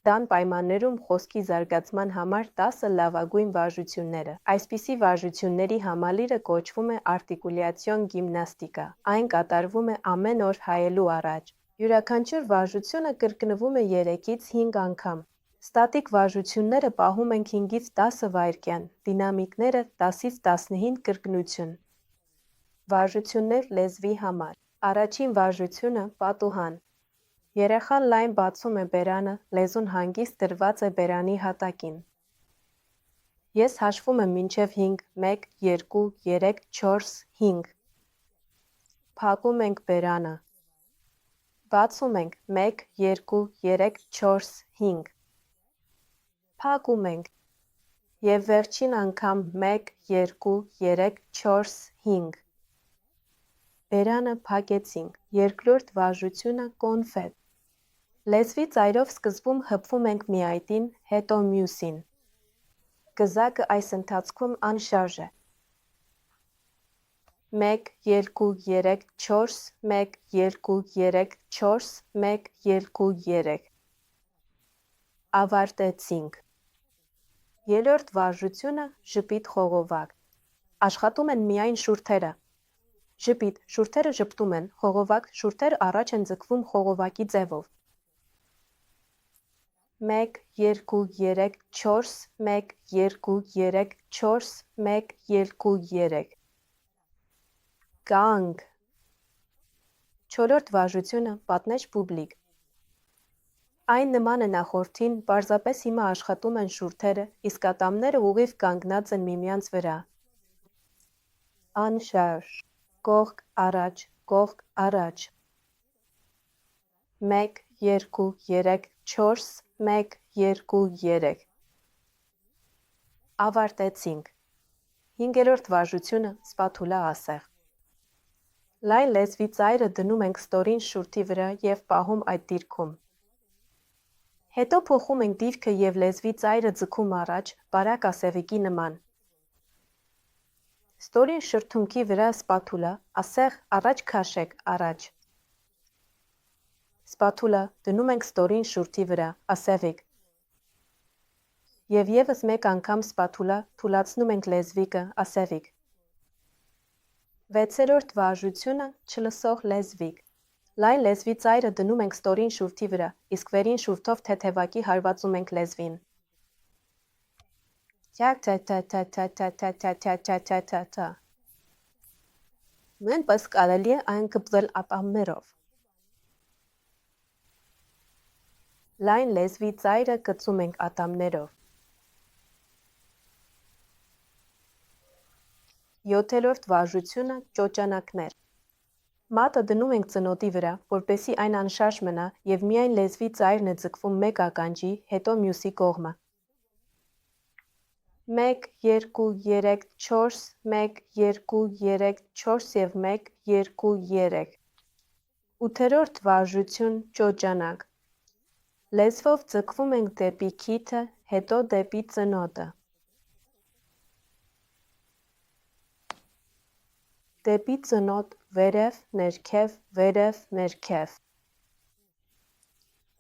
Տան պայմաններում խոսքի զարգացման համար 10 լավագույն վարժությունները։ Այսպիսի վարժությունների համալիրը կոչվում է արտիկուլյացիոն գիմնաստիկա։ Այն կատարվում է ամեն օր հայելու առաջ։ Յուրաքանչյուր վարժությունը կրկնվում է 3-ից 5 անգամ։ Ստատիկ վարժությունները պահում ենք 5-ից 10 վայրկյան, դինամիկները 10-ից 15 կրկնություն։ Վարժություններ լեզվի համար։ Առաջին վարժությունը՝ պատուհան։ Երեխան լայն բացում է բերանը, լեզուն հանգիստ դրված է բերանի հատակին։ Ես հաշվում եմ մինչև 5, 1, 2, 3, 4, 5։ Փակում ենք բերանը։ Բացում ենք 1, 2, 3, 4, 5։ Փակում ենք։ Եվ վերջին անգամ 1, 2, 3, 4, 5։ Բերանը փակեցինք։ Երկրորդ վարժությունը՝ կոնֆետ։ Լեզվի ծայրով սկզբում հպվում ենք մի այտին, հետո մյուսին։ Կզակը այս ընթացքում անշարժ է։ 1, 2, 3, 4, 1, 2, 3, 4, 1, 2, 3։ Ավարտեցինք։ Երրորդ վարժությունը՝ ժպիտ խողովակ։ Աշխատում են միայն շուրթերը։ Ժպիտ, շուրթերը ժպտում են, խողովակ, շուրթերը առաջ են ձգվում խողովակի ձևով։ 1, 2, 3, 4, 1, 2, 3, 4, 1, 2, 3։ Կանգ։ Չորրորդ վարժությունը՝ պատնեշ բուբլիկ։ Այն նման է նախորդին, պարզապես հիմա աշխատում են շուրթերը, իսկ ատամները ուղիղ կանգնած են միմյանց վրա։ Անշարժ։ Կողք առաջ, կողք առաջ։ 1, 2, 3, 4, 1, 2, 3։ Ավարտեցինք։ Հինգերորդ վարժությունը՝ սպաթուլա ասեղ։ Լայն լեզվի ծայրը դնում ենք ստորին շուրթի վրա և պահում այդ դիրքում։ Հետո փոխում ենք դիրքը և լեզվի ծայրը ձգում առաջ, բարակ ասեղիկի նման։ Ստորին շրթունքի վրա սպաթուլա, ասեղ առաջ քաշեք, առաջ։ Սպաթուլա, դնում ենք ստորին շուրթի վրա, ասեղիկ։ Եվ ևս մեկ անգամ սպաթուլա, թուլացնում ենք լեզվիկը, ասեղիկ։ Վեցերորդ վարժությունը՝ չլսող լեզվիկ։ Լայն լեզվի ծայրը դնում ենք ստորին շուրթի վրա, իսկ վերին շուրթով թեթևակի հարվածում ենք լեզվին։ Նույնպես կարելի է այն կպել ատամներով։ Լայն լեզվի ծայրը կծում ենք ատամներով։ Յոթերորդ վարժությունը՝ ճոճանակներ։ Մատը դնում ենք ծնոտի վրա, որպեսզի այն անշարժ մնա և միայն լեզվի ծայրն է ձգվում մեկ ականջի, հետո մյուսի կողմը։ 1, 2, 3, 4, 1, 2, 3, 4 և 1, 2, 3։ Ութերորդ վարժություն՝ ճոճանակ։ Լեզվով ձգվում ենք դեպի քիթը, հետո դեպի ծնոտը։ Դեպի ծնոտ, վերև, ներքև, վերև, ներքև։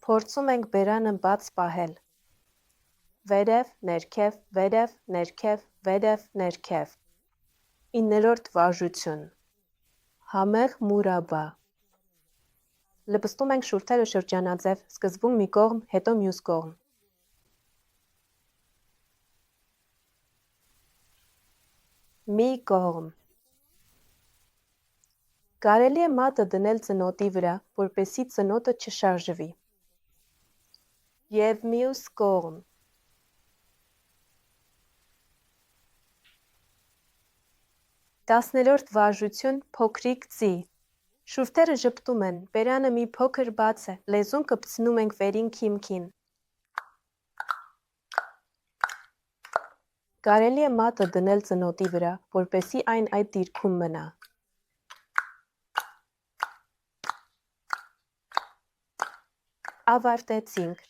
Փորձում ենք բերանը բաց պահել։ Վերև, ներքև, վերև, ներքև, վերև, ներքև։ Իններորդ վարժություն՝ համեղ մուրաբա։ Լպստում ենք շուրթերը շրջանաձև, սկզբում մի կողմ, հետո մյուս կողմ։ Մի կողմ։ Կարելի է մատը դնել ծնոտի վրա, որպեսզի ծնոտը չշարժվի։ Եվ մյուս կողմ։ Տասներորդ վարժություն՝ փոքրիկ ձի։ Շուրթերը ժպտում են, բերանը մի փոքր բաց է, լեզուն կպցնում ենք վերին քիմքին։ Կարելի է մատը դնել ծնոտի վրա, որպեսզի այն այդ դիրքում մնա։ Ավարտեցինք։